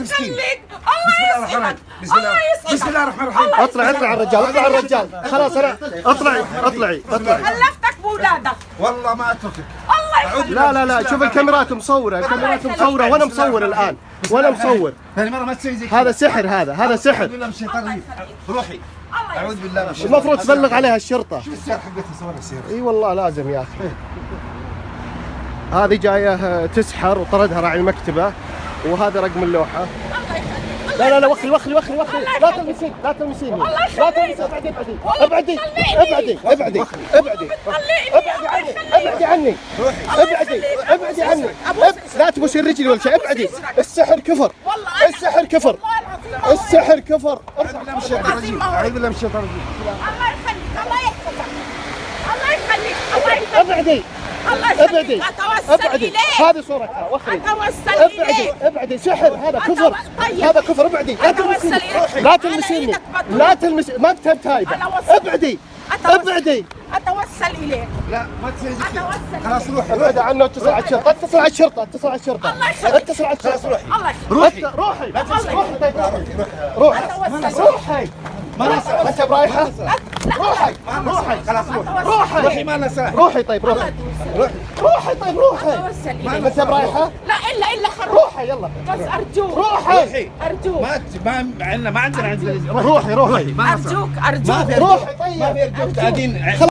يخليك. الله يسعدك. الله يسعدك. بسم الله الرحمن الرحيم. اطلع الرجال، اطلع الرجال. خلاص انا اطلعي. خلفتك بولادك. والله ما اتركك. الله يخليك. لا شوف الكاميرات مصورة، الكاميرات مصورة وانا مصور الان، وانا مصور. ثاني مرة ما تسوي زي كذا. هذا سحر، هذا سحر. أعوذ بالله من الشيطان الرجيم. روحي. أعوذ بالله من الشيطان. المفروض تبلغ عليها الشرطة. شوف السيارة حقتها صورها السيارة. اي والله لازم يا اخي. هذه جاية تسحر وطردها راعي المكتبة، وهذا رقم اللوحة. لا وخلي لا تلمسيني لا تلمسيني ابعدي عني لا تبوسين رجلي ولا شيء، ابعدي. السحر كفر. أعوذ بالله من الشيطان الرجيم. أعوذ بالله من الشيطان الرجيم. الله يخليك. الله يحفظك. الله يخليك. ابعدي. اتوسل اليك. هذه صورتها، وخري. اتوسل اليك. ابعدي. سحر، هذا كفر. هذا كفر. ابعدي. لا تلمسيني ما بتهبت هايبة. ابعدي. اتوسل اليك. لا ما تسوي زي كذا. خلاص روحي. ابعد عنه واتصل على الشرطة. اتصل على الشرطة. الله يخليك. اتصل على الشرطة. الله يخليك. روحي. روحي. ما انت برايحة. روحي. خلاص روحي. ما لنا ساعة. روحي طيب. روحي اتوسل اليك. ما انت برايحة. لا الا خرج. روحي يلا. بس ارجوك. روحي. ارجوك. ما عندنا روحي. ارجوك. روحي طيب. ما في ارجوك.